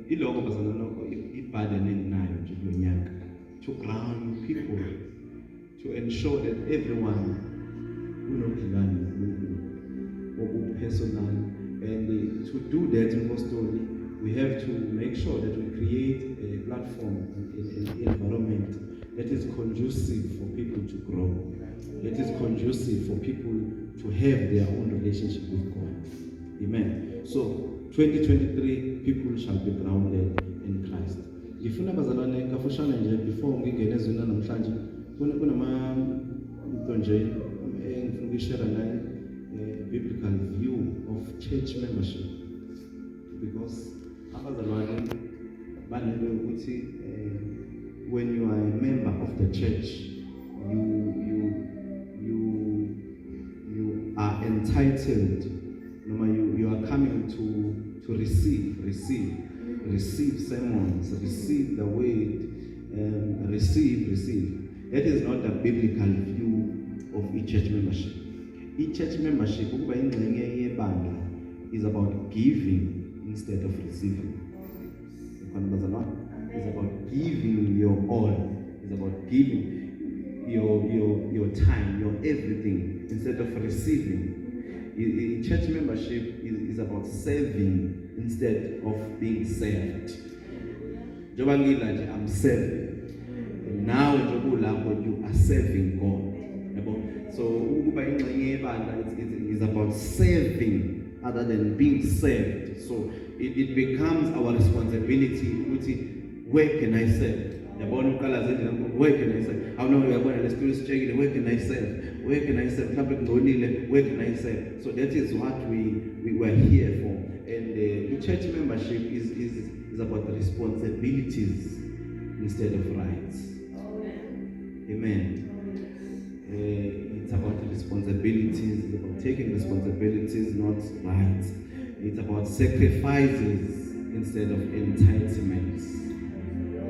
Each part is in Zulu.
iloko bazalwane ibhaden enginayo nje kulo nyaka to ground people, to ensure that everyone unobudlelwane personal, and to do that apostoli, we have to make sure that we create a platform, an environment that is conducive for people to grow, that is conducive for people to have their own relationship with God. Amen. So 2023, people shall be grounded in Christ. Ngifuna bazalwane kafushane nje before ngingene ezweni namhlanje kunama into nje engifuna ukuyishare naye, biblical view of church membership, because abazalwane banele ukuthi when you are a member of the church, you are entitled, you are coming to receive sermons, receive the word, receive. That is not the biblical view of e-church membership. E-church membership is about giving instead of receiving. It's about giving your all. It's about giving your time, your everything, instead of receiving. Church membership is about serving instead of being served. I'm serving. And now you are serving God. So it's about serving other than being served. So it becomes our responsibility. Where can I serve? Where can I serve? How now we are going to the where can I serve? Where can I serve? Where can I serve? So that is what we were here for. And the church membership is about the responsibilities instead of rights. Amen. It's about responsibilities, it's about taking responsibilities, not rights. It's about sacrifices instead of entitlements.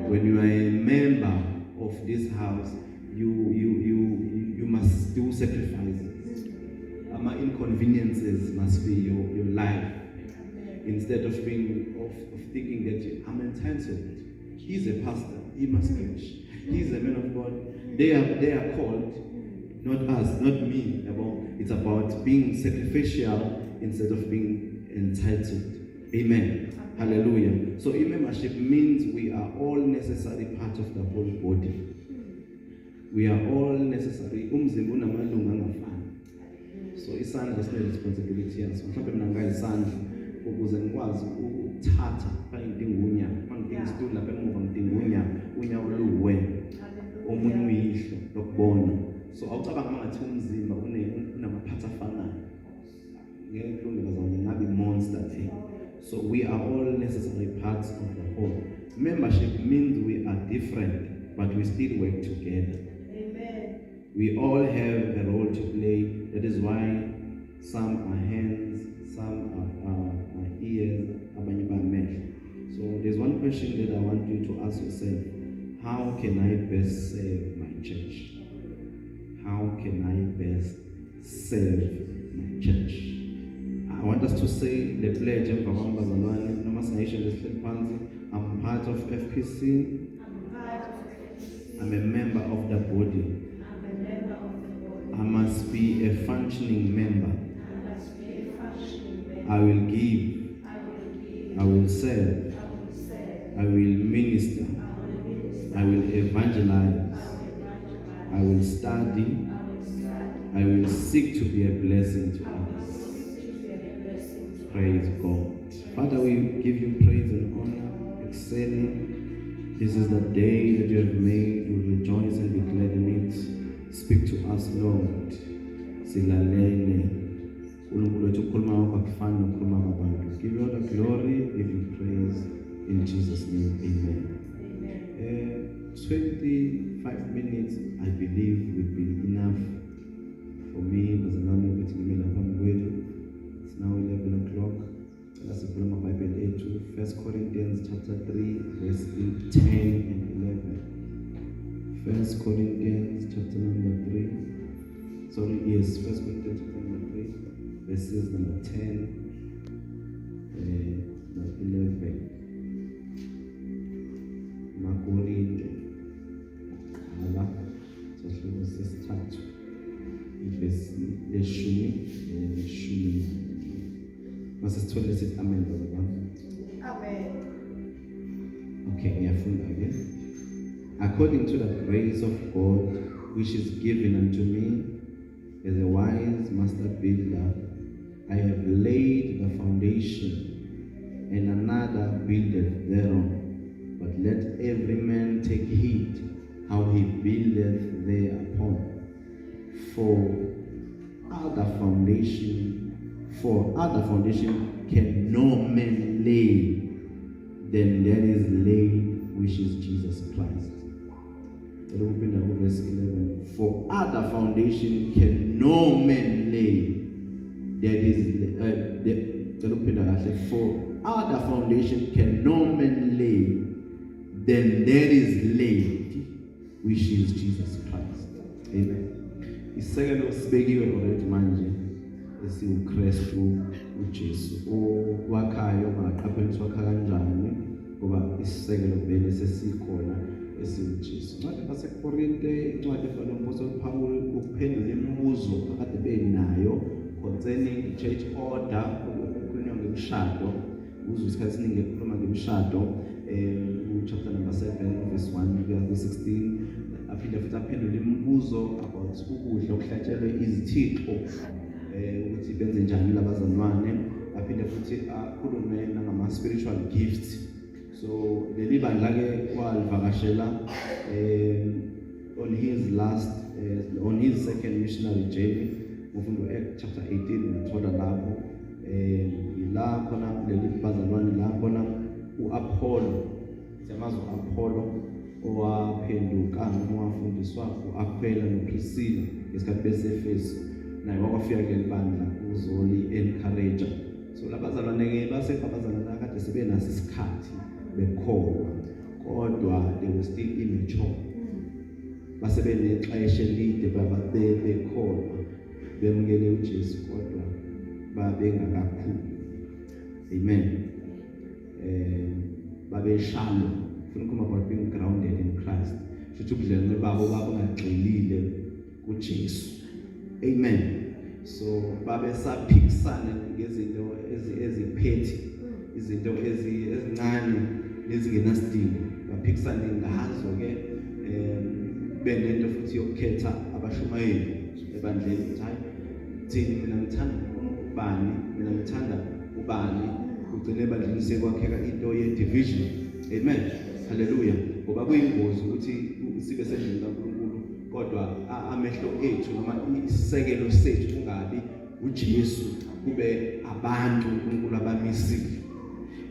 When you are a member of this house, you must do sacrifices. Inconveniences must be your life. Instead of thinking that I'm entitled. He's a pastor, he must preach. He's a man of God. They are called, not us, not me. It's about being sacrificial instead of being entitled. Amen. Hallelujah. So membership means we are all necessary part of the whole body. We are all necessary. So isandla sine responsibility yaso. Mhlawumbe mina ngayisandla ukuze ngikwazi ukuthatha ngidinga unyaka. Mangidinga isitulo lapha emuva ngidinga unyawo oluwena. Omunye uyihlo lokubona. So awucabanga mangathi umzimba unamaphatha afanayo. Ngeke kulunge bazalwane ngabe monster thing. So we are all necessary parts of the whole. Membership means we are different, but we still work together. Amen. We all have a role to play. That is why some are hands, some are ears, so there's one question that I want you to ask yourself. How can I best serve my church? How can I best serve my church? I want us to say the pledge of I'm part of FPC. I'm a member of the body. I must be a functioning member. I will give. I will serve. I will minister. I will evangelize. I will study. I will seek to be a blessing to others. Praise God. Father, we give you praise and honor, excelling. This is the day that you have made. We rejoice and be glad in it. Speak to us, Lord. Silalele. Give you all the glory, give you praise. In Jesus' name, amen. 25 minutes, I believe, will be enough for me. It's now 11 o'clock. Let's put my Bible to 1 Corinthians chapter 3, verse 10 and 11. 1 Corinthians chapter number 3. 1 Corinthians chapter number 3, verses number 10 and 11. Okay, ngiyafunda ke. According to the grace of God which is given unto me as a wise master builder, I have laid the foundation, and another buildeth thereon. But let every man take heed how he buildeth thereupon. For other foundation can no man lay than that is laid, which is Jesus Christ. Verse 11. For other foundation can no man lay. For other foundation can no man lay than there is laid, which is Jesus Christ. Amen. Isekelo sibekiwe already manje esiuKristu uJesu owakhayo maqapheliswa kanjani ngoba isekelo vele sesikhona esiuJesu. Incwadi yaseKorinte, incwadi efana noMpostoli Paul ukuphendula imibuzo akade benayo concerning church order, ukukhuluma ngemishado. Uzwe isikhathi esiningi ekhuluma ngemishado chapter number 7 verse 1 kuya ku-16. Aphinde futhi aphendule imibuzo about ukudla okuhlatshelwe izithixo ukuthi benze njani labazalwane. Aphinde futhi akhulume nangama-spiritual gifts. So leli bandla ke walivakashela on his second missionary journey. Mufunda Acts chapter 18 uthola lapho ila khona leli bazalwane la khona uApollo, siyamazi uApollo owaphenduka noma wafundiswa uAquila noPriscilla ngesikhathi beseFeso, naye wakwafika kuleli bandla uzoli encourager. So labazalwane ke basebabazalwana kade sebenaso isikhathi bekholwa kodwa they were still immature. Basebenexesha elide bekholwa bemukele uJesu kodwa babengakakhulu. Amen. Babeshalo. Funeka about being grounded in Christ. Futhi ubudlelwane babo babungagxilile kuJesu. Amen. So babesaphikisana ngezinto eziphethe, izinto ezincane nezingenasidingo. Baphikisana ngazo ke benento futhi yokukhetha abashumayeli ebandleni ukuthi hayi thina mina ngithanda ubani, mina ngithanda ubani, ugcine ebandleni sekwakheka into ye-division. Amen. Hallelujah. Ngoba kuyingozi ukuthi sibe sendlini kaNkulunkulu kodwa amehlo ethu noma isekelo sethu kungabi uJesu, kube abantu uNkulunkulu abamisile.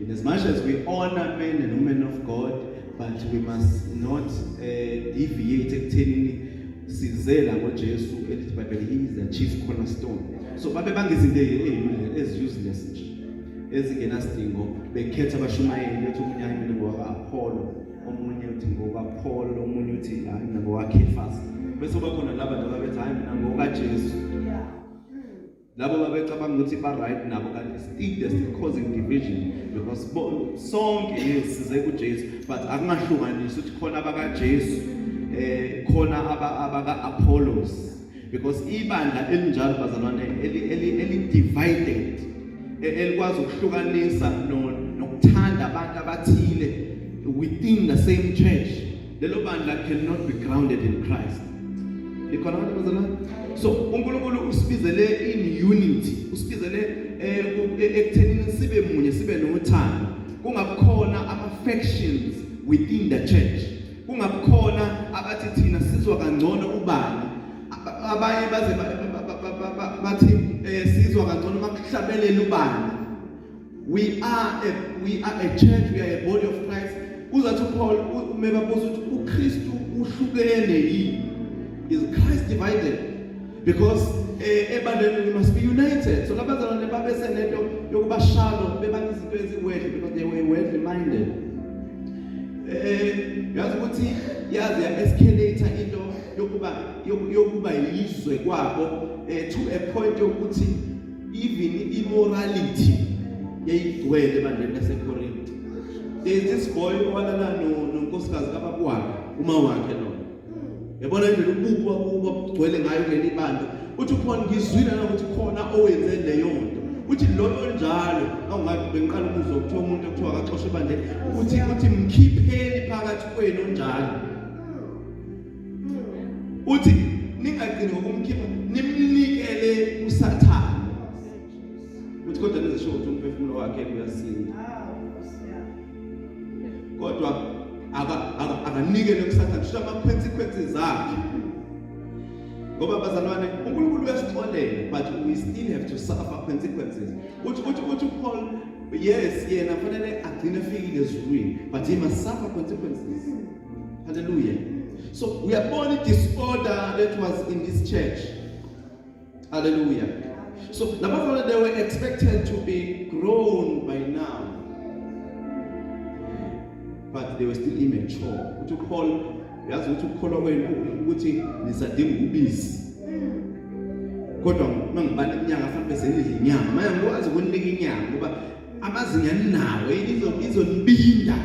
In as much as we honor men and women of God, but we must not deviate ekuthenini sizela ngoJesu elithi Bible he is the chief cornerstone. So babe bangezinto useless nje ezingenasidingo bekhetha abashumayeli ethi omunye hayi mina ngoka-Apollo, omunye uthi ngoka-Paul, omunye uthi hayi mina ngoka-Cephas. Bese bakhona laba nje ababethi hayi mina ngoka-Jesu. Labo babecabanga ukuthi ba-right nabo kanti still they're still causing division because sonke size kuJesu but akungahlukanisi ukuthi khona abakaJesu khona abaka-Apollos, because ibandla elinjalo bazalwane eli-divided elikwazi ukuhlukanisa nokuthanda abantu abathile within the same church, lelo bandla cannot be grounded in Christ. Likhona abantu bazalwane. So uNkulunkulu usibizele in unity, usibizele ekuthenini sibe munye, sibe nothando, kungabikhona ama-factions within the church, kungabikhona abathi thina sizwa kangcono ubani, abanye baze bathi sizwa kangcono makuhlabelela ubani. We are a church, we are a body of Christ. Uzathi Paul umebabuza ukuthi uKristu uhlukene yini? Is Christ divided? Because we must be united. So labazalwane babesenento yokuba shallow, bebanga izinto eziwedle because they were worldly minded. Yazi ukuthi yazi ya-escalator into yokuba yizwe kwabo to a point yokuthi even immorality yayigcwele ebandleni laseKorinte. There is this boy owalala nonkosikazi kabakwakhe, uma wakhe lo. Yabona indlela ububa bugcwele ngayo kuleli bandla. Uthi uphona ngizwile ukuthi khona owenze leyo nto. uthi lo onjalo awungathi bengiqala ukuzwa ukuthiwa umuntu ekuthiwa akaxoshwe ebandleni uthi mkhipheni phakathi kwenu onjalo. Uthi ningagcini ngokumkhipha nimnikele uSathane. Uthi kodwa nezisho ukuthi umphefumulo wakhe uyasinda. Kodwa akanikele kuSathane kusho ama-consequences akhe. Ngoba bazalwane uNkulunkulu uyasixolela but we still have to suffer consequences. Uthi Paul, yes yena fanele agcine efikile ezulwini but he must suffer consequences. Hallelujah. So we are born in disorder that was in this church. Hallelujah. So the they were expected to be grown by now, but they were still immature. Uthi Paul yazi ukuthi ukukholwa kwenu ukuthi nisadinga ubisi. Kodwa mangibani iminyaka afanele besenidla inyama. Manje ngikwazi ukunika inyama ngoba amazinga ninawo izonibinda.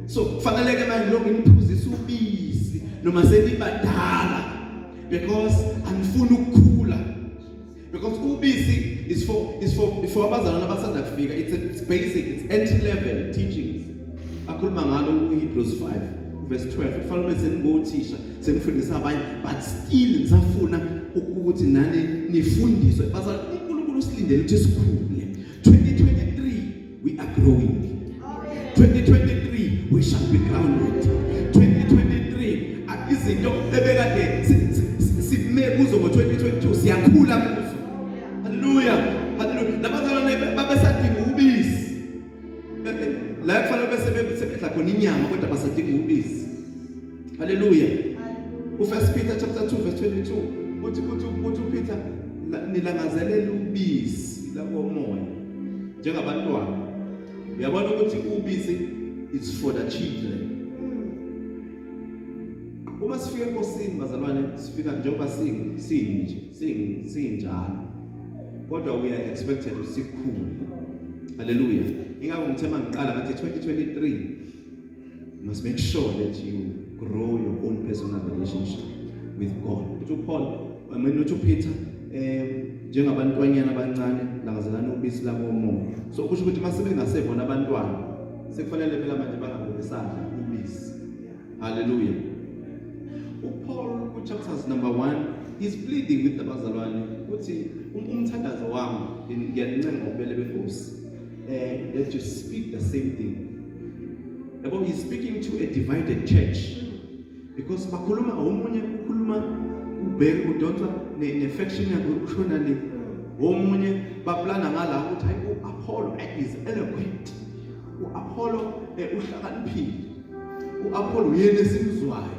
So kufanele ke manje lokho niphuzisa ubisi noma senibadala because anifuna ukukhula. Because ubisi is for abazalwane abasanda kufika. It's basic, it's entry level teachings. Akhuluma ngalo uHebrews 5 verse 12. Kufanele seningothisha senifundisa abanye but still nisafuna ukuthi nani nifundiswe. Bazalwane uNkulunkulu usilindele ukuthi sikhule. 2023 we are growing. 2023 we shall be grounded. 2023 izinto ebekade sime kuzo ngo2022 siyakhula kuzo. Hallelujah. Hallelujah. Labazalwane babesadinga ubisi. La kufanele besebenzisa khona inyama kodwa basadinga ubisi. Hallelujah. U1 Peter chapter 2 verse 22 uthi Peter nilangazelela ubisi lakomoya njengabantwana. Uyabona ukuthi ubisi is for the children. Uma sifika enkosini bazalwane sifika njengoba sinjalo. Kodwa we are expected to sikhule. Hallelujah. Ingakho ngithema ngiqala ngathi 2023 you must make sure that you grow your own personal relationship with God. Uthi Paul, uthi Peter njengabantwanyana abancane langazelana ubisi lakomoya. So kusho ukuthi mase bengasebona abantwana sekufanele phela manje bangabongisana ubisi. Hallelujah. uPaul ku chapters number 1 is pleading with abazalwane uthi umthandazo wami ngiyanincenga ngobele beNkosi that you speak the same thing. Yabo he's speaking to a divided church because bakhuluma omunye ukhuluma ubheke udonsa ne-affection yakho kushona le omunye baplana ngala ukuthi hayi uApollo is eloquent, uApollo uhlakaniphile, uApollo yena esimzwayo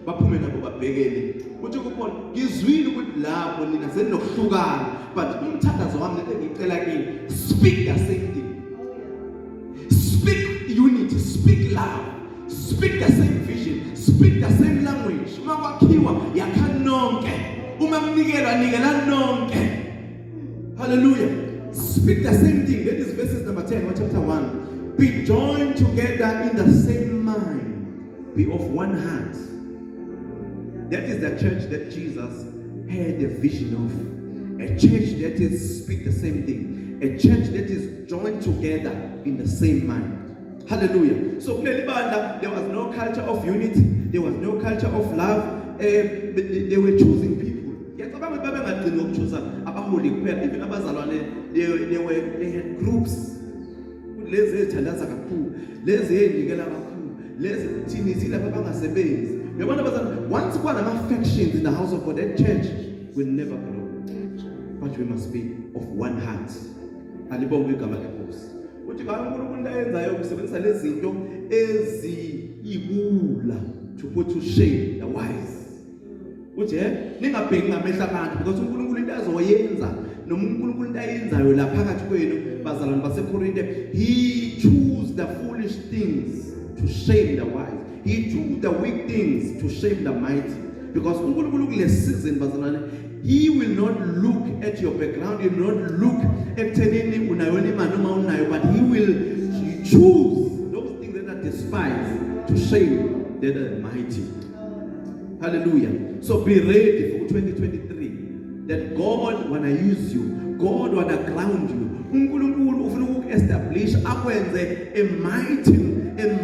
baphume nabo babhekele uthi kuPaul ngizwile ukuthi lapho nina senokuhlukana but umthandazo wami lethe ngicela kini speak the same thing, speak unity, speak love, speak the same vision, speak the same language. Uma kwakhiwa yakha nonke, uma kunikelwa nikela nonke. Hallelujah. Speak the same thing. That is verses number 10 of chapter 1. Be joined together in the same mind, be of one heart. That is the church that Jesus had a vision of. A church that is speak the same thing. A church that is joined together in the same mind. Hallelujah. So there was no culture of unity. There was no culture of love. They were choosing people. Even abazalwane, they had groups. Once one of affections in the house of God, that church will never grow. But we must be of one heart. Uthi kaNkulunkulu ayenzayo ukusebenzisa lezi zinto eziyibula to put to shame the wise. Uthi ningabheki ngamehla abantu because uNkulunkulu into azoyenza noma uNkulunkulu into ayenzayo la phakathi kwenu bazalwane baseKorinte, he chose the foolish things to shame the wise. He took the weak things to shame the mighty. Because uNkulunkulu kule season bazalwane, he will not look at your background, he will not look at any unayoni manoma unayo, but he will choose those things that are despised to shame the mighty. Hallelujah. So be ready for 2023 that God wanna use you. God wanna ground you. uNkulunkulu ufuna uku-establish akwenze a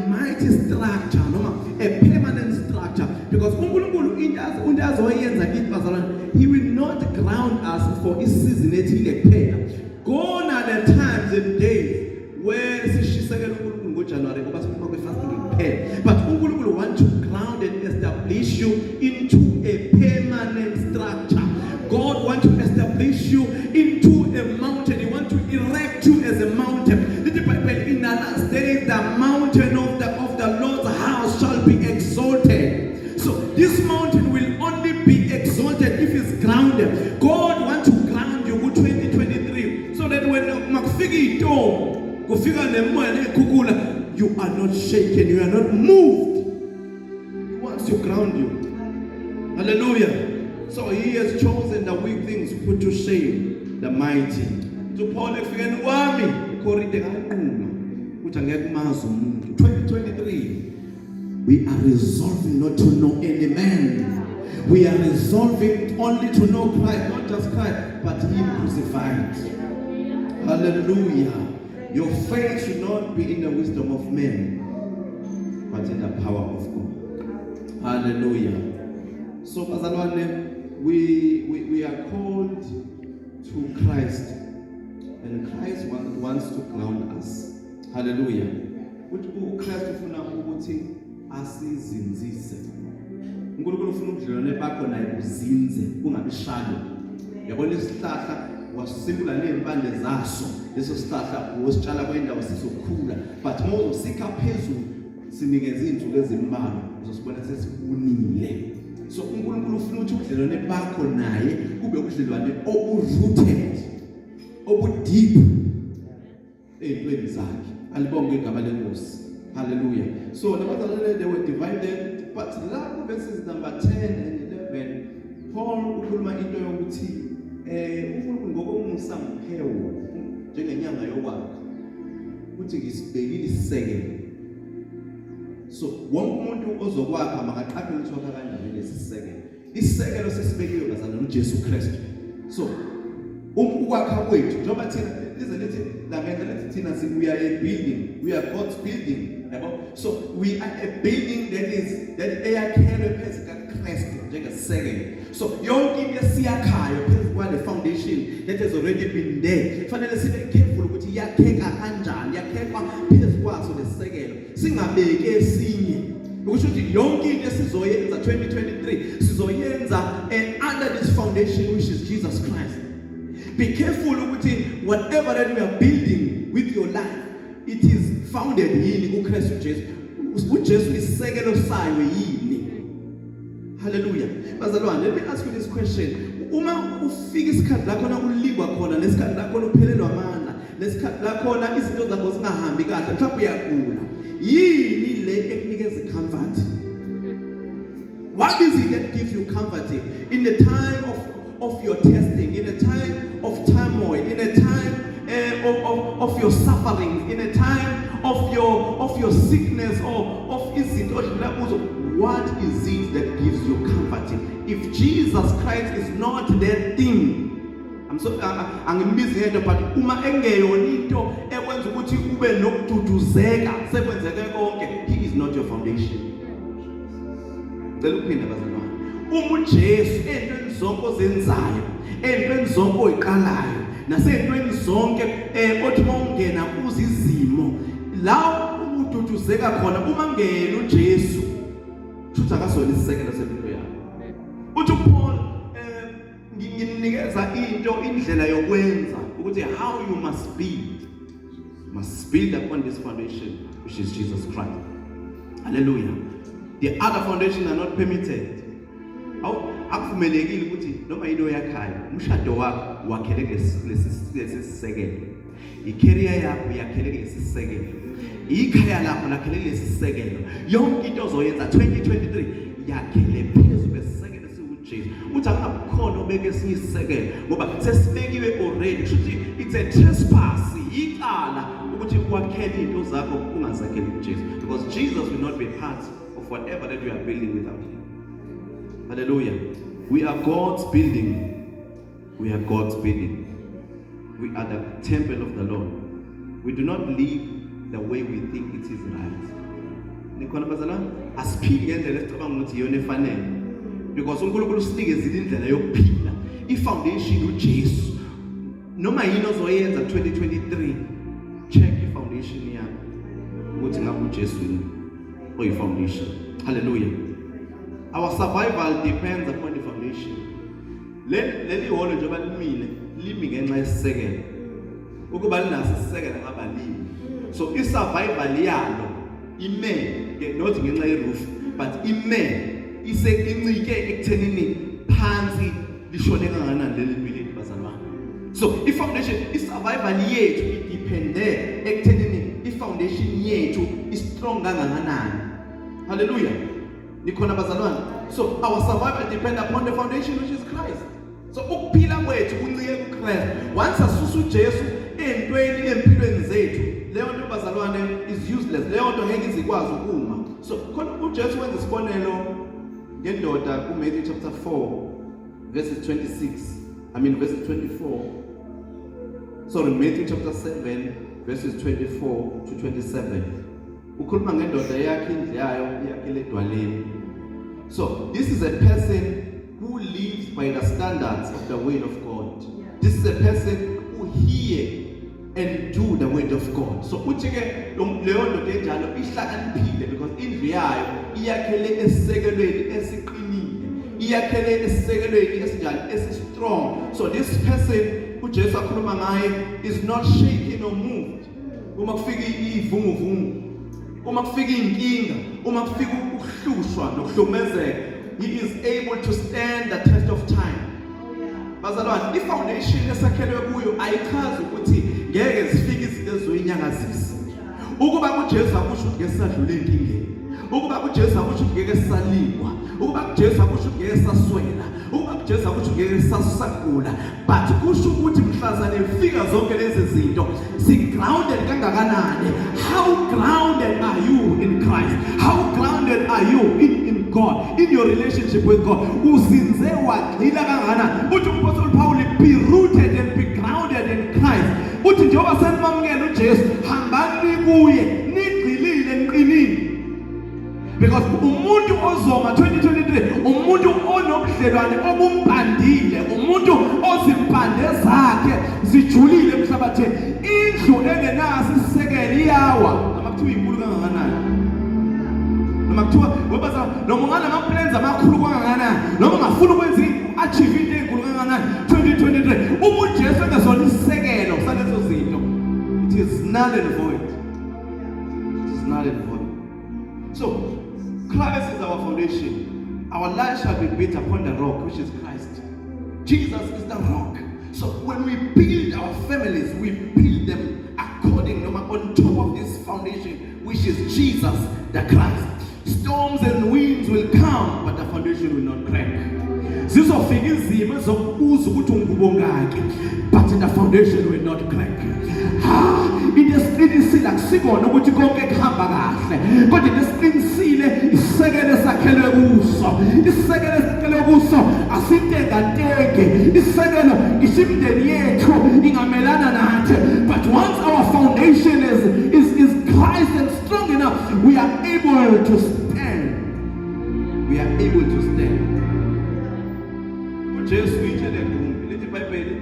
mighty structure noma a permanent structure, because uNkulunkulu into azoyenza kithi bazalwane, he will not ground us for isizini ethile kuphela. Gone are the times and days where sishisekela uNkulunkulu ngoJanuary ngoba siphuma kwe-fasting kuphela, but uNkulunkulu want to ground and establish you into a permanent structure. God wants to establish you into a mountain. He wants to erect you as a mountain. In the last days, the mountain of the Lord's house shall be exalted. So this mountain will only be exalted if it's grounded. God wants to ground you with 2023, so that when you are not shaken, you are not moved. He wants to ground you. Hallelujah. So he has chosen the weak things, put to shame the mighty. To Paul, 2023, we are resolving not to know any man. We are resolving only to know Christ, not just Christ, but Him crucified. Hallelujah. Your faith should not be in the wisdom of men, but in the power of God. Hallelujah. So, bazalwane, we are called to Christ, and Christ wants to ground us. Hallelujah. Christ ufuna ukuthi asizinzise. uNkulunkulu ufuna ubudlelwane bakho naye buzinze, bungabishalo. Yabona isihlahla wasisimbula nempande zaso, leso sihlahla usitshala kwendawo sizokhula, but uma uzosika phezulu sinikeza izinsuku ezimbalwa uzosibona sesibunile. So uNkulunkulu ufuna ukuthi ubudlelwane bakho naye kube ubudlelwane obu-rooted, obu-deep ey'ntweni zakhe. Alibonge igama lenkosi. Hallelujah. So nabazalwane, they were divided, but lapho verses number 10 and 11, Paul ukhuluma into yokuthi uNkulunkulu ngokomusa ngiphewa njengenyanga yokwakha ukuthi ngisibekile isisekelo. So wonke umuntu ozokwakha makaqaphele ukuthi wakha kanjani lesi sisekelo. Isisekelo sesibekiwe bazalwane uJesu Kristu. So ukwakha kwethu njengoba thina lize lithi la ngento lithi thina we are a building, we are God's building. So we are a building that eyakhelwe phezu kaKristu njengesisekelo. So yonke into esiyakhayo phezu kwale foundation that has already been there, fanele sibe careful ukuthi yakheka kanjani, yakhekwa phezu kwaso lesisekelo, singabeki esinye. Ukusho ukuthi yonke into esizoyenza 2023 sizoyenza under this foundation which is Jesus Christ. Be careful ukuthi whatever that we are building with your life, it is founded yini kuKristu Jesu. uJesu isisekelo sayo yini. Hallelujah. Bazalwane, let me ask you this question. Uma ufika isikhathi lakho na ulibwa khona, lesikhathi lakho uphelelwa amandla, lesikhathi lakho izinto zakho zingahambi kahle, mhlawumbe uyagula, yini le ekunikeza comfort? What is it that gives you comfort in the time of your testing, in a time of turmoil, in a time of your suffering, in a time of your sickness or of izinto? What is it that gives you comfort? If Jesus Christ is not that thing, angimbizi ngento, but uma engeyona into ekwenza ukuthi ube nokududuzeka sekwenzeke konke, he is not your foundation. Cela uphinda bazalwane. Uma uJesu entweni zonke ozenzayo, entweni zonke oyiqalayo, nasentweni zonke othi mawungena kuzo izimo, la ududuzeka khona, uma ngena uJesu futhi akasona isisekelo sempilo yakho. Uthi uPaul nginikeza indlela yokwenza ukuthi how you must build. You must build upon this foundation which is Jesus Christ. Hallelujah. The other foundation are not permitted. Akuvumelekile ukuthi noma into yakhayo, umshado wakho wakhele lesi sisekelo. I-career yakho yakhele lesi sisekelo. Ikhaya lakho lakhele lesi sisekelo. Yonke into ozoyenza 2023 yakhele phezu kwesisekelo siuJesu. Uthi akukhona obeke esinye isisekelo ngoba sesibekiwe already. Kushuthi it's a trespass, icala ukuthi wakhele into zakho ungazakheli uJesu, because Jesus will not be part of whatever that you are building without him. Hallelujah. We are God's building. We are God's building. We are the temple of the Lord. We do not live the way we think it is right. Nikhona bazalwane, asiphili ngendlela esicabanga ukuthi iyona efanele. Because uNkulunkulu usinikeze indlela yokuphila. I-foundation uJesu. Noma yini ozoyenza 2023, check i-foundation yakho. Ukuthi ngabe uJesu oyi-foundation. Hallelujah. Our survival depends upon the foundation. Leli holo njengoba limi ngenxa yesisekelo. Ukuba linaso isisekelo ngabalimi. So i-survival yalo ime not ngenxa ye-roof, but ime incike ekuthenini phansi lishone kangakanani leli building bazalwane. So i-foundation, i-survival yethu idepende ekuthenini i-foundation yethu is-strong kangakanani. Hallelujah. Nikhona bazalwane. So our survival depends upon the foundation which is Christ. So ukuphila kwethu kuncike kuChrist. Once asusa uJesu entweni empilweni zethu, leyo nto bazalwane is useless. Leyo nto ngeke izikwazi ukuma. So khona uJesu wenza isibonelo ngendoda kuMatthew chapter 4 verses 26. Verses 24. Sorry, Matthew chapter 7 verses 24 to 27. Ukhuluma ngendoda yakhe indlu yayo yakhele edwaleni. So this is a person who lives by the standards of the word of God. This is a person who hear and do the word of God. So uthike leyo ndoda enjalo ihlakaniphile because indlu yayo iyakhele esisekelweni esiqinile. Iyakhele esisekelweni esinjani esi-strong. So this person uJesu akhuluma ngaye is not shaken or moved. Uma kufika ivunguvungu, uma kufika inkinga, uma kufika ukuhlushwa nokuhlumezeka, he is able to stand the test of time. Bazalwane, i-foundation esakhelwe kuyo ayichazi ukuthi ngeke zifike izinto ezoyinyakazisa. Ukuba kuJesu akusho ukuthi ngeke sadlule enkingeni. Ukuba kuJesu akusho ukuthi ngeke salingwa. Ukuba kuJesu akusho ukuthi ngeke saswela. Ukuba kuJesu akusho ukuthi ngeke sasagula. But kusho ukuthi mhlazane ifika zonke lezi zinto si-grounded kangakanani. How grounded are you in Christ? How grounded are you in God, in your relationship with God? Uzinze wagxila kangakanani? Uthi uMaphostoli Paul, be rooted and be grounded in Christ. Uthi njengoba senimamukela uJesu, hambani kuye nigxilile niqinile. Because umuntu ozoma 2023, umuntu onobudlelwane obumbandile, umuntu ozimpande zakhe zijulile emhlabathini. Indlu engenaso isisekelo iyawa. Noma kuthiwa inkulu kangakanani. Noma kuthiwa noma unganama-plans amakhulu kangakanani, noma ungafuna ukwenza achieve into enkulu kangakanani 2023, uma uJesu engasona isisekelo salezo zinto, it is null and void. It is null and void. So Christ is our foundation. Our life shall be built upon the rock, which is Christ. Jesus is the rock. So when we build our families, we build them according on top of this foundation, which is Jesus, the Christ. Storms and winds will come, but the foundation will not crack. Zizofika izimo zokubuza ukuthi ungubongaki, but the foundation will not crack. Inesqinisile akusikona ukuthi konke kuhamba kahle, kodwa inesqinisile isekelo esakhelwe kuso. Isekelo esakhelwe kuso asintengantenge. Isekelo isimndeni yethu ingamelana nathi. But once our foundation is Christ and strong enough, we are able to stand. We are able to stand. Jesu itshele ngumbi lithi iBhayibheli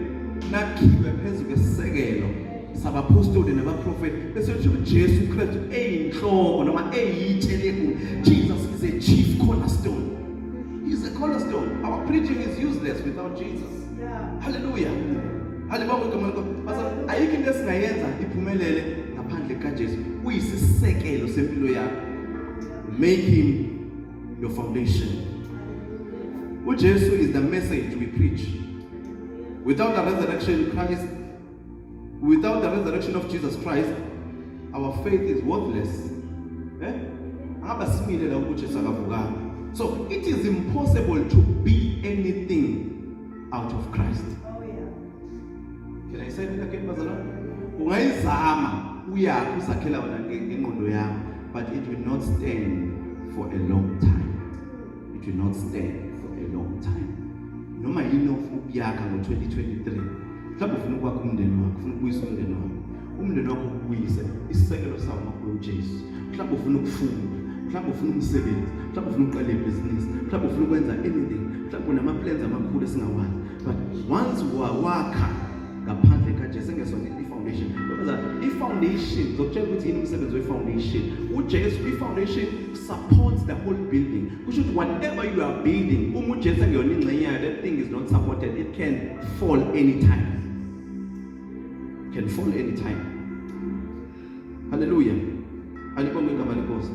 nakhiwe phezu kwesisekelo sabapostoli nabaprofeti bese uthi uJesu Kristu eyinhloko noma eyitshe lenkulu. Jesus is a chief cornerstone. He is a cornerstone. Our preaching is useless without Jesus. Hallelujah. Hallelujah. Ayikho into esingayenza iphumelele ngaphandle kaJesu. Uyisisekelo sempilo yakho. Make him your foundation. Jesus is the message we preach. Without the resurrection of Jesus Christ, our faith is worthless. So it is impossible to be anything out of Christ. Can I say that again, but it will not stand for a long time. It will not stand for a long time. Noma yini ofuna ukuyakha ngo 2023 mhlawumbe ufuna ukwakha umndeni wakho, ufuna ukubuyisa umndeni wakho. Umndeni wakho ubuyise isisekelo sawo makho uJesu. Mhlawumbe ufuna ukufunda, mhlawumbe ufuna umsebenzi, mhlawumbe ufuna uqala ibhizinisi, mhlawumbe ufuna ukwenza anything, mhlawumbe unama plans amakhulu esingawazi. But once wakha ngaphandle kaJesu engesona i-foundation. Because i-foundation zokutshela ukuthi yini umsebenzi we-foundation. uJesu i-foundation supports the whole building. Kusho ukuthi whatever you are building, uma uJesu engeyona ingxenye yayo, that thing is not supported, it can fall anytime. Can fall anytime. Hallelujah. Alibonge igama lenkosi.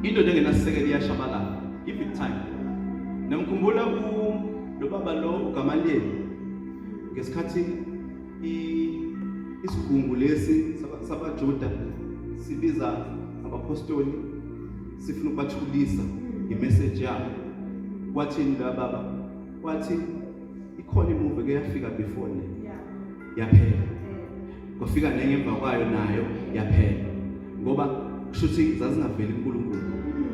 Into engenasisekelo iyashabalala. Give it time. Namkhumbula lo baba lo uGamaliel ngesikhathi isigungu lesi sabaJuda sibiza abapostoli sifuna ukubathulisa imessage yabo. Wathini la baba? Wathi ikhona imove ke yafika before le. Yaphela. Kwafika nengemva kwayo nayo yaphela. Ngoba kushuthi zazingaveli uNkulunkulu.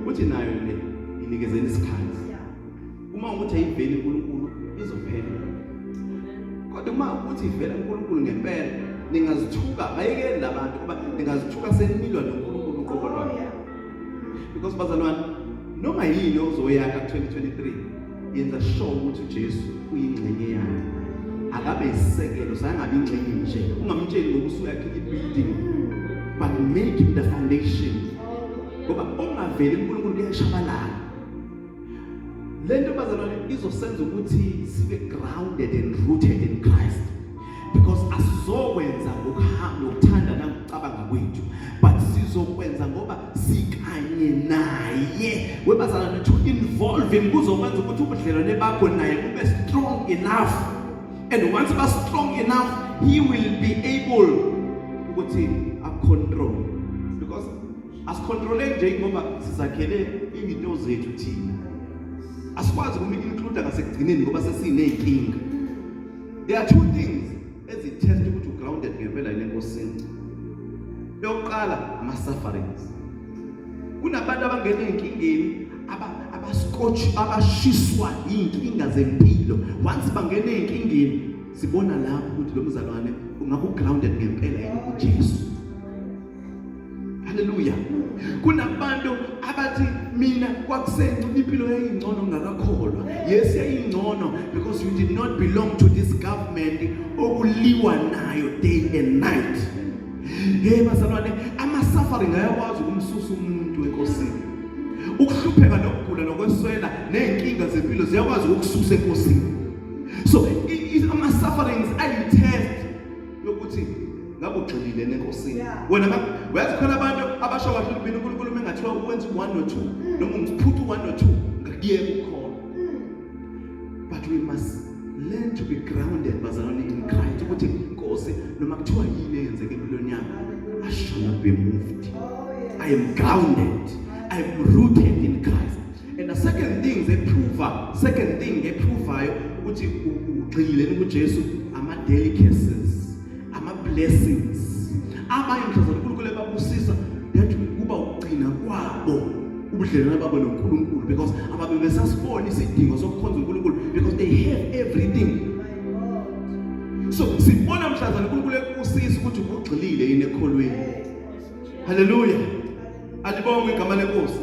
Uthi nayo le inikezeni isikhathi. Uma ukuthi ayiveli uNkulunkulu izophela. Kodwa uma ukuthi ivela uNkulunkulu ngempela, ningazithuka bayekeni labantu kuba ningazithuka senilwa noNkulunkulu uqobo lwakhe. Because bazalwane, noma yini ozoyaka 2023, yenza sure ukuthi uJesu uyingxenye yayo. Akabe isisekelo, sangabe ingxenye nje. Ungamtsheli ngokusuka yakhe building, but make him the foundation. Ngoba ungaveli uNkulunkulu kuyashabalala. Lento bazalwane izosenza ukuthi sibe grounded and rooted in Christ. Because asizokwenza ngokuthanda nangokucabanga kwethu, but sizokwenza ngoba sikanye naye. Webazalwane, to involve him kuzokwenza ukuthi ubudlelwane bakho naye bube strong enough. And once you are strong enough, he will be able ukuthi control. Because as controlling nje ngoba sizakhele izinto zethu thina. Asikwazi ukuminclude ngasekugcineni ngoba sesineyinkinga. There are two things ezitest ukuthi ugrounded ngempela yini enkosini. Yokuqala ama sufferings. Kunabantu abangena ezinkingeni abascotch abashiswa inkinga zempilo. Once bangena ezinkingeni sibona lapho ukuthi lo mzalwane ungabe grounded ngempela yini kuJesu. Hallelujah. Kunabantu abathi mina kwakusencane impilo yayingcono ngakakholwa. Yes, yayingcono because you did not belong to this government okuliwa nayo day and night. Hey bazalwane, ama suffering ayakwazi ukumsusa umuntu enkosini. Ukuhlupheka nokugula nokweswela nezinkinga zempilo ziyakwazi ukususa enkosini. So ama sufferings ayi test yokuthi ngabe ugxilile nenkosini. Wena wayazi khona abantu abasho kahle ukuthi uNkulunkulu mengathiwa ukwenza 1 or 2 noma umphuthu 1 or 2 ngakuyeka ukukholwa. But we must learn to be grounded bazalwane in Christ. Ukuthi inkosi noma kuthiwa yini eyenzeke empilweni yami, I shall not be moved. I am grounded. I am rooted in Christ. And the second thing eprovayo ukuthi ugxilile kuJesu ama delicacies, ama blessings. Abanye mhlawumbe uNkulunkulu ebabusisa yathi kuba ugcina kwabo ubudlelwane babo noNkulunkulu, because ababe besasibona isidingo sokukhonza uNkulunkulu because they have everything. So sibona mhlawumbe uNkulunkulu ekubusisa ukuthi ugxilile yini ekholweni. Hallelujah. Alibonge igama lenkosi.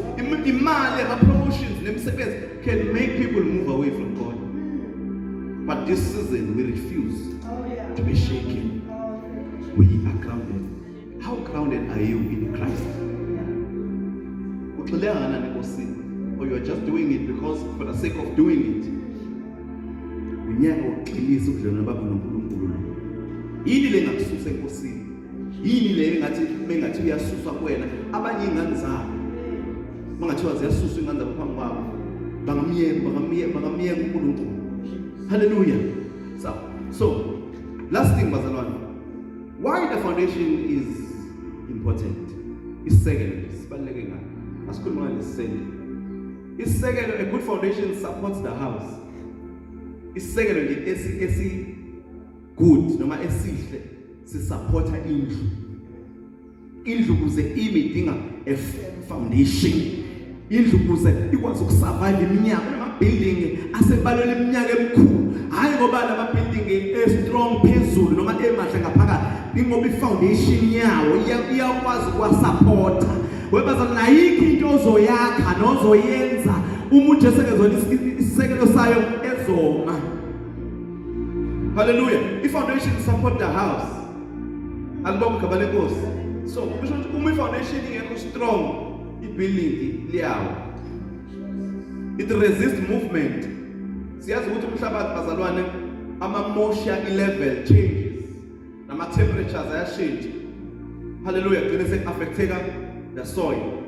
Imali ama promotions nemisebenzi can make people move away from God. But this season we refuse to be shaken. We are grounded. How grounded are you in Christ? Or you are just doing it because for the sake of doing it. Unyaka uqilisa ubudlelwane bakho noNkulunkulu. Yini le ngakususa enkosini? Yini le engathi uyasuswa kuwena? Abanye ingane zabo bangathiwa ziyasuswa ingane zabo phambi kwabo. Bangamyeka uNkulunkulu. Hallelujah. So last thing bazalwane. Why the foundation is important? Isisekelo sibaluleke ngani? Asikhuluma ngesisekelo. Isisekelo, a good foundation supports the house. Isisekelo nje esi good noma esihle sisupporta indlu. Indlu kuze imidinga a foundation. Indlu kuze ikwazi ukusurvive iminyaka. building asebalweni iminyaka emikhulu hayi ngoba lama building strong phezulu noma emahle ngaphakathi ingoba ifoundation yawo iyakwazi ukuwasupporta webaza nayikho into ozoyakha nozoyenza umuntu esekezona isekelo sayo ezoma. Hallelujah. Ifoundation support the house alibonga igama lenkosi. So kusho ukuthi uma ifoundation ingekho strong ibuilding liyawo. It resist movement. Siyazi ukuthi umhlabathi bazalwane ama-moisture level changes nama temperatures ayashintsha. Hallelujah. Kugcine sekuaffecteka the soil,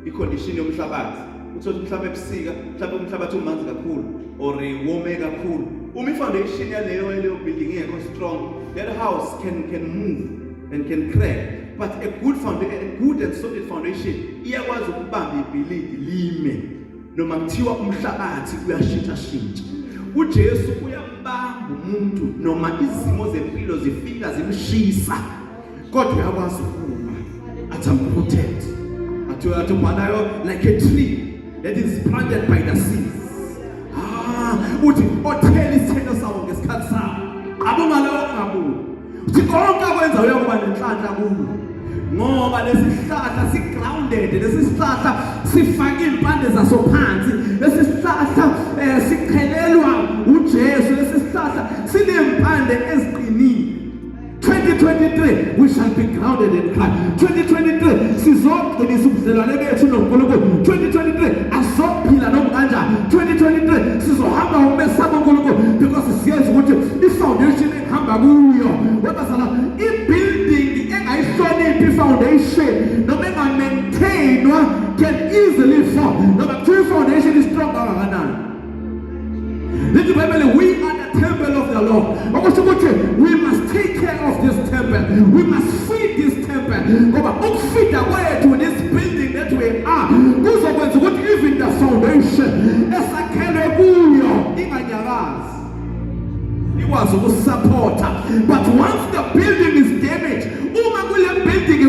i-condition yomhlabathi. Uthola umhlaba ebusika, mhlawumbe umhlabathi umanzi kakhulu or wome kakhulu. Uma i-foundation yaleyo building ingekho strong, that house can move and can crack. But a good and solid foundation iyakwazi ukubamba ibhilidi lime noma kuthiwa umhlabathi uyashintsha. uJesu uyambamba umuntu noma izimo zempilo zifika zimshisa kodwa uyakwazi ukuma athi I'm protect athi umanayo like a tree that is planted by the seas. Uthi othela isithelo sawo ngesikhathi sawo abongalawo ngabulo uthi konke akwenza uyakuba nenhlanhla kuwo ngoba lesihlahla si-grounded, lesihlahla sifake impande zaso phansi, lesihlahla sikhelelwa uJesu, lesihlahla sinempande eziqinile. 2023 we shall be grounded in Christ. 2023 sizoqinisa ubudlelwane bethu noNkulunkulu. 2023 asophila nomkanjani. 2023 sizohamba umesaba uNkulunkulu because siyazi ukuthi i-foundation ehamba kuyo webazala i-building engayihloniphi i-foundation noma engamaintainwa can easily fall. Noma kuthiwa i-foundation is strong kangakanani. Lithi iBhayibheli we are the temple of the Lord. We must take care of this temple. We must feed this temple. Ngoba ukufeeda kwethu this building that we are kuzokwenza ukuthi even the foundation esakhelwe kuyo inganyakazi. Ikwazi ukusupporta. But once the building is damaged, uma kule building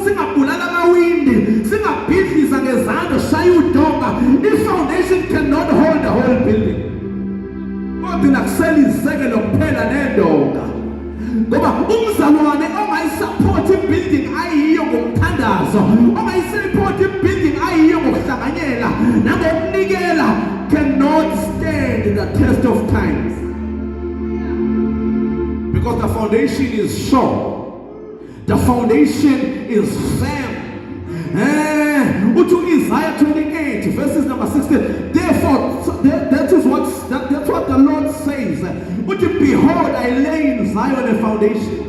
singabulala amawindi, singabhidliza ngezandla shaya udonga, the foundation cannot hold the whole building. Kodwa kusela isekelo kuphela nendonga. Ngoba umzalwane ongayisupport i-building ayiyo ngomthandazo, ongayisupport i-building ayiyo ngokuhlanganyela nangokunikela cannot stand the test of times. Because the foundation is sure. The foundation is firm. To Isaiah 28 verses number 16. Therefore, that's what the Lord says. Behold, I lay in Zion a foundation,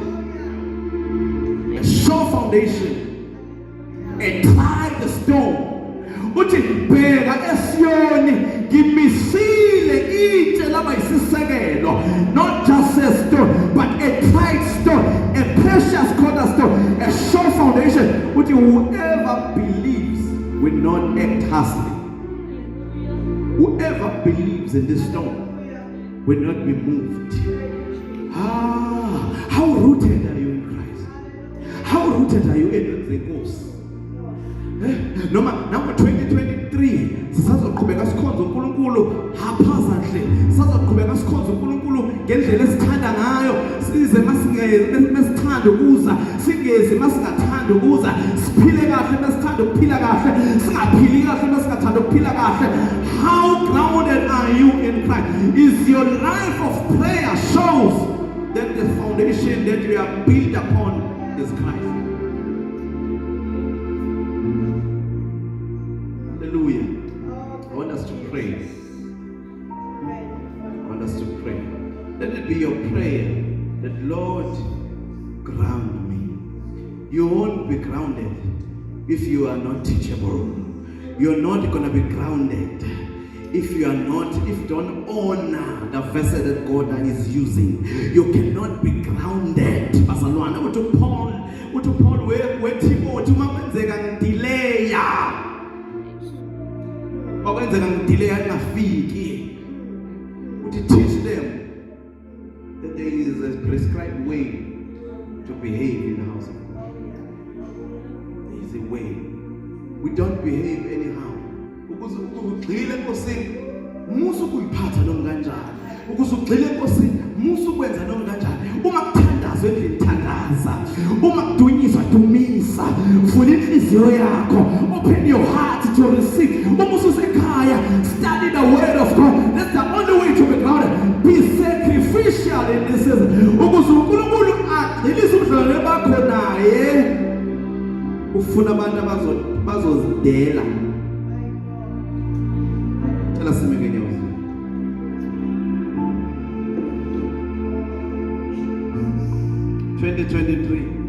a sure foundation, a tried stone. Bheka eSiyoni ngimisile itshe labayisisekelo, not just a stone but a tried stone, a precious cornerstone, a sure foundation. Whoever believes will not act hastily. Whoever believes in this stone will not be moved. How rooted are you in Christ? How rooted are you in the Ghost? Number 2023 sisazoqhubeka sikhonza uNkulunkulu haphazandle, sisazoqhubeka sikhonza uNkulunkulu ngendlela esithanda ngayo, size masithanda ukuza, singeze masingathanda ukuza, siphile kahle masithanda ukuphila kahle, singaphili kahle masingathanda ukuphila kahle. How grounded are you in Christ? Is your life of prayer shows that the foundation that you are built upon is Christ? Hallelujah. I want us to pray. I want us to pray. Let it be your prayer that Lord, ground me. You won't be grounded if you are not teachable. You're not going to be grounded if you don't honor the vessel that God is using. You cannot be grounded. Bazalwane, uthi Paul where Timothy mamenzeka ngidelaya. Wakwenzeka ngidelaya ngafiki. Uthi teach them that there is a prescribed way to behave in the house of God. There is a way. We don't behave anyhow. Ukuze ugxile enkosini musa ukuyiphatha noma kanjani. Ukuze ugxile enkosini, musa ukwenza noma kanjani. Uma kuthandazwa endlini thandaza, uma kudunyiswa dumisa. Vula inhliziyo yakho, open your heart to receive. Uma ususekhaya, study the word of God. That's the only way to be grounded. Be sacrificial in this season. Ukuze uNkulunkulu agcilise ubudlelwano bakho naye. Ufuna abantu bazozidela. Cela simeke nyawo. 2023